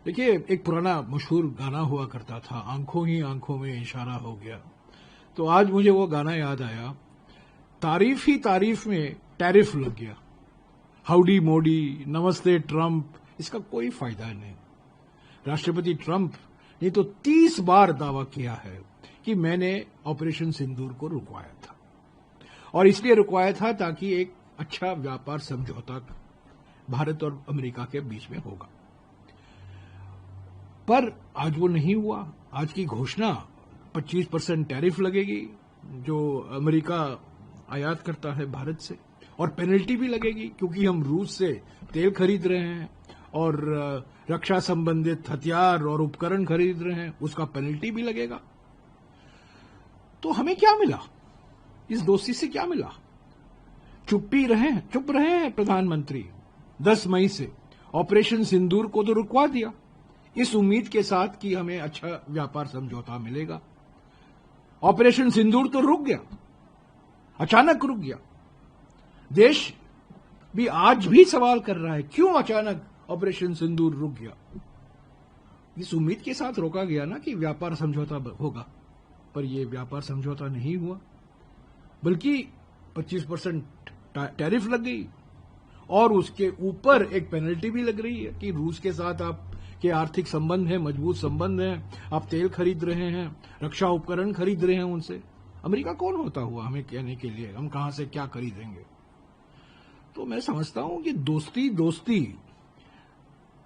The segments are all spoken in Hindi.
देखिए, एक पुराना मशहूर गाना हुआ करता था, आंखों ही आंखों में इशारा हो गया। तो आज मुझे वो गाना याद आया, तारीफ ही तारीफ में टैरिफ लग गया। हाउडी मोडी, नमस्ते ट्रंप, इसका कोई फायदा नहीं। राष्ट्रपति ट्रंप ने तो 30 बार दावा किया है कि मैंने ऑपरेशन सिंदूर को रुकवाया था, और इसलिए रुकवाया था ताकि एक अच्छा व्यापार समझौता भारत और अमेरिका के बीच में होगा। पर आज वो नहीं हुआ। आज की घोषणा 25% टैरिफ लगेगी जो अमेरिका आयात करता है भारत से, और पेनल्टी भी लगेगी क्योंकि हम रूस से तेल खरीद रहे हैं और रक्षा संबंधित हथियार और उपकरण खरीद रहे हैं, उसका पेनल्टी भी लगेगा। तो हमें क्या मिला? इस दोस्ती से क्या मिला? चुप रहे हैं प्रधानमंत्री। 10 मई से ऑपरेशन सिंदूर को तो रुकवा दिया, इस उम्मीद के साथ कि हमें अच्छा व्यापार समझौता मिलेगा। ऑपरेशन सिंदूर तो रुक गया, अचानक रुक गया। देश भी आज भी सवाल कर रहा है, क्यों अचानक ऑपरेशन सिंदूर रुक गया? इस उम्मीद के साथ रोका गया ना कि व्यापार समझौता होगा, पर यह व्यापार समझौता नहीं हुआ, बल्कि 25% टैरिफ लग गई, और उसके ऊपर एक पेनल्टी भी लग रही है कि रूस के साथ आप के आर्थिक संबंध है, मजबूत संबंध है, आप तेल खरीद रहे हैं, रक्षा उपकरण खरीद रहे हैं उनसे। अमेरिका कौन होता हुआ हमें कहने के लिए हम कहां से क्या खरीदेंगे? तो मैं समझता हूं कि दोस्ती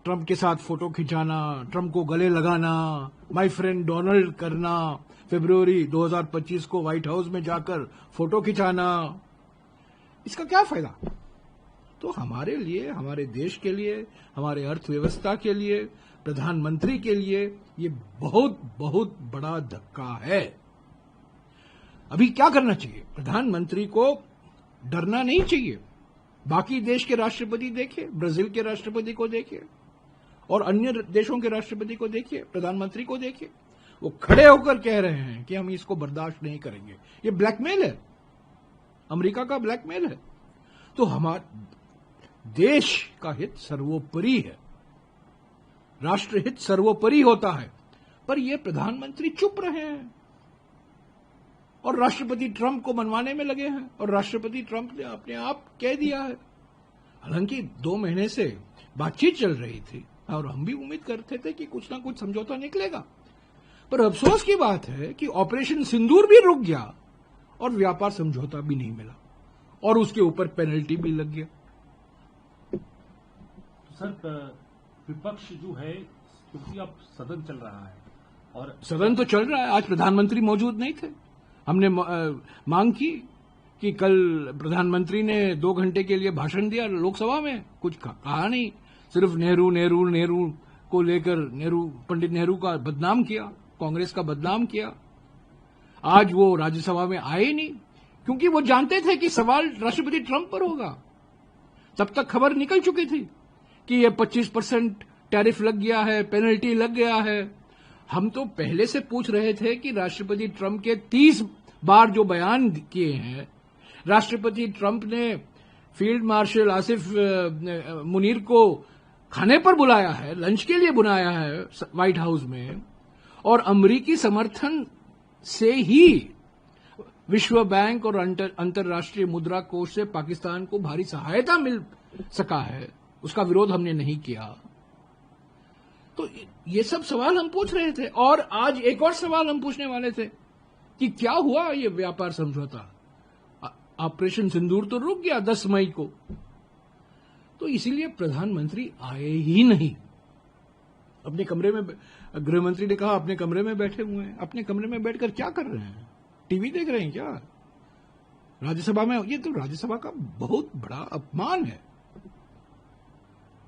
ट्रंप के साथ फोटो खिंचाना, ट्रंप को गले लगाना, माय फ्रेंड डोनाल्ड करना, फरवरी 2025 को व्हाइट हाउस में जाकर फोटो खिंचाना, इसका क्या फायदा? तो हमारे लिए, हमारे देश के लिए, हमारे अर्थव्यवस्था के लिए, प्रधानमंत्री के लिए ये बहुत बहुत बड़ा धक्का है। अभी क्या करना चाहिए? प्रधानमंत्री को डरना नहीं चाहिए। बाकी देश के राष्ट्रपति देखिए, ब्राजील के राष्ट्रपति को देखिए और अन्य देशों के राष्ट्रपति को देखिए, प्रधानमंत्री को देखिए, वो खड़े होकर कह रहे हैं कि हम इसको बर्दाश्त नहीं करेंगे। ये ब्लैकमेल है, अमेरिका का ब्लैकमेल है। तो हमारा देश का हित सर्वोपरि है, राष्ट्र हित सर्वोपरि होता है, पर ये प्रधानमंत्री चुप रहे हैं और राष्ट्रपति ट्रंप को मनवाने में लगे हैं, और राष्ट्रपति ट्रंप ने अपने आप कह दिया है। हालांकि 2 महीने से बातचीत चल रही थी और हम भी उम्मीद करते थे कि कुछ ना कुछ समझौता निकलेगा, पर अफसोस की बात है कि ऑपरेशन सिंदूर भी रुक गया और व्यापार समझौता भी नहीं मिला, और उसके ऊपर पेनल्टी भी लग गया। सर, विपक्ष जो है, क्योंकि अब सदन चल रहा है और सदन तो चल रहा है, आज प्रधानमंत्री मौजूद नहीं थे। हमने मांग की कि कल प्रधानमंत्री ने 2 घंटे के लिए भाषण दिया लोकसभा में, कुछ कहा नहीं, सिर्फ नेहरू को लेकर पंडित नेहरू का बदनाम किया, कांग्रेस का बदनाम किया। आज वो राज्यसभा में आए नहीं क्योंकि वो जानते थे कि सवाल राष्ट्रपति ट्रंप पर होगा। तब तक खबर निकल चुकी थी कि ये 25% टैरिफ लग गया है, पेनल्टी लग गया है। हम तो पहले से पूछ रहे थे कि राष्ट्रपति ट्रंप के 30 बार जो बयान किए हैं, राष्ट्रपति ट्रंप ने फील्ड मार्शल आसिफ मुनीर को खाने पर बुलाया है, लंच के लिए बुलाया है व्हाइट हाउस में, और अमेरिकी समर्थन से ही विश्व बैंक और अंतर्राष्ट्रीय मुद्रा कोष से पाकिस्तान को भारी सहायता मिल सका है, उसका विरोध हमने नहीं किया। तो ये सब सवाल हम पूछ रहे थे, और आज एक और सवाल हम पूछने वाले थे कि क्या हुआ ये व्यापार समझौता? ऑपरेशन सिंदूर तो रुक गया 10 मई को, तो इसीलिए प्रधानमंत्री आए ही नहीं। अपने कमरे में, गृहमंत्री ने कहा अपने कमरे में बैठे हुए हैं। अपने कमरे में बैठकर क्या कर रहे हैं? टीवी देख रहे हैं क्या? राज्यसभा में, ये तो राज्यसभा का बहुत बड़ा अपमान है,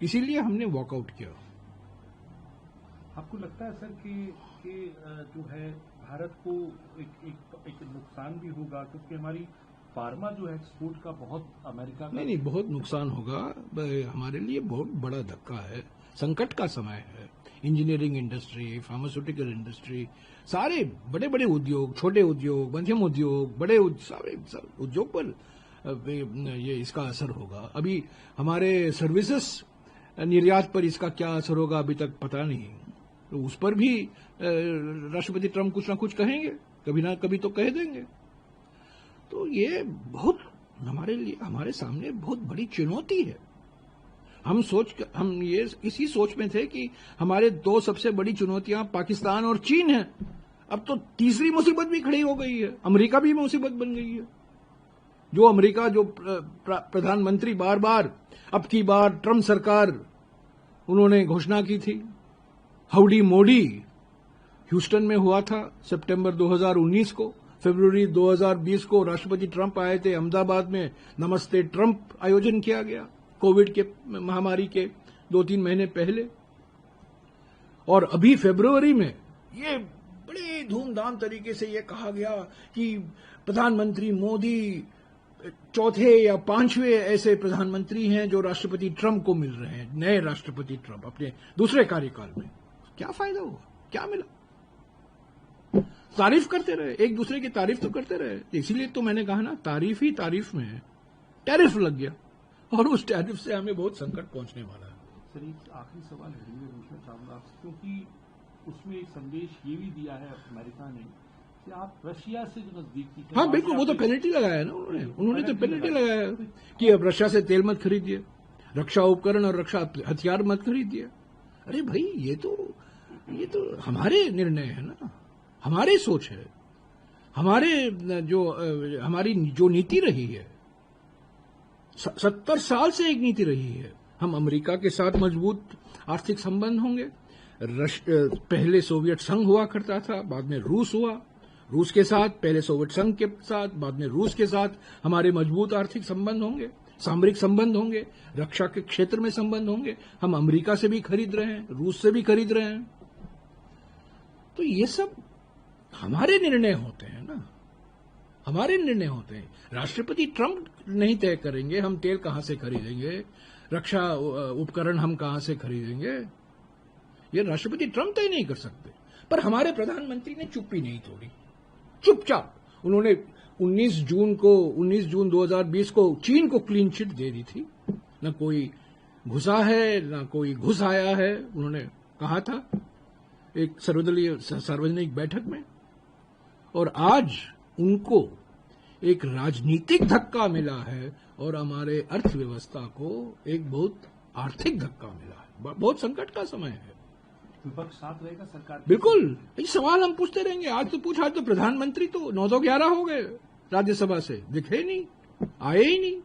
इसीलिए हमने वॉकआउट किया। आपको लगता है सर कि जो है भारत को एक नुकसान भी होगा, क्योंकि हमारी फार्मा जो है एक्सपोर्ट का बहुत अमेरिका का नहीं, बहुत नुकसान होगा। हमारे लिए बहुत बड़ा धक्का है, संकट का समय है। इंजीनियरिंग इंडस्ट्री, फार्मास्यूटिकल इंडस्ट्री, सारे बड़े बड़े उद्योग, छोटे उद्योग, मध्यम उद्योग, बड़े सारे उद्योग पर ये इसका असर होगा। अभी हमारे सर्विसेज निर्यात पर इसका क्या असर होगा अभी तक पता नहीं। तो उस पर भी राष्ट्रपति ट्रंप कुछ ना कुछ कहेंगे, कभी ना कभी तो कह देंगे। तो ये बहुत हमारे सामने बहुत बड़ी चुनौती है। हम ये इसी सोच में थे कि हमारे दो सबसे बड़ी चुनौतियां पाकिस्तान और चीन है। अब तो तीसरी मुसीबत भी खड़ी हो गई है, अमेरिका भी मुसीबत बन गई है। जो अमेरिका जो प्रधानमंत्री बार बार अब की बार ट्रंप सरकार उन्होंने घोषणा की थी, हाउडी मोडी ह्यूस्टन में हुआ था सितंबर 2019 को। फरवरी 2020 को राष्ट्रपति ट्रंप आए थे अहमदाबाद में, नमस्ते ट्रंप आयोजन किया गया कोविड के महामारी के 2-3 महीने पहले। और अभी फरवरी में ये बड़े धूमधाम तरीके से ये कहा गया कि प्रधानमंत्री मोदी चौथे या पांचवें ऐसे प्रधानमंत्री हैं जो राष्ट्रपति ट्रंप को मिल रहे हैं, नए राष्ट्रपति ट्रंप अपने दूसरे कार्यकाल में। क्या फायदा हुआ, क्या मिला? तारीफ करते रहे, एक दूसरे की तारीफ तो करते रहे। इसीलिए तो मैंने कहा ना, तारीफ ही तारीफ में है। टैरिफ लग गया और उस टैरिफ से हमें बहुत संकट पहुंचने वाला है। सर एक आखिरी सवाल है पूछना चाहूंगा आपसे, क्योंकि उसमें एक संदेश ये भी दिया है अमेरिका ने कि आप रशिया से जो नजदीकी, हाँ बिल्कुल, वो तो पेनल्टी लगाया ना उन्होंने तो पेनल्टी लगाया कि अब रशिया से तेल मत खरीदिए, रक्षा उपकरण और रक्षा हथियार मत खरीदिए। अरे भाई, ये तो हमारे निर्णय है ना, हमारी सोच है, हमारी जो नीति रही है, 70 साल से एक नीति रही है। हम अमेरिका के साथ मजबूत आर्थिक संबंध होंगे। पहले सोवियत संघ हुआ करता था, बाद में रूस हुआ, रूस के साथ, पहले सोवियत संघ के साथ, बाद में रूस के साथ हमारे मजबूत आर्थिक संबंध होंगे, सामरिक संबंध होंगे, रक्षा के क्षेत्र में संबंध होंगे। हम अमेरिका से भी खरीद रहे हैं, रूस से भी खरीद रहे हैं। तो ये सब हमारे निर्णय होते हैं ना, हमारे निर्णय होते हैं। राष्ट्रपति ट्रंप नहीं तय करेंगे हम तेल कहां से खरीदेंगे, रक्षा उपकरण हम कहां से खरीदेंगे, ये राष्ट्रपति ट्रंप तय नहीं कर सकते। पर हमारे प्रधानमंत्री ने चुप्पी नहीं तोड़ी, चुपचाप उन्होंने 19 जून 2020 को चीन को क्लीन चिट दे दी थी। न कोई घुसा है, न कोई घुस आया है, उन्होंने कहा था एक सार्वजनिक बैठक में। और आज उनको एक राजनीतिक धक्का मिला है और हमारे अर्थव्यवस्था को एक बहुत आर्थिक धक्का मिला है। बहुत संकट का समय है। विपक्ष साथ रहेगा सरकार? बिल्कुल, ये सवाल हम पूछते रहेंगे। आज तो प्रधानमंत्री तो 9-11 हो गए, राज्यसभा से दिखे नहीं, आए ही नहीं।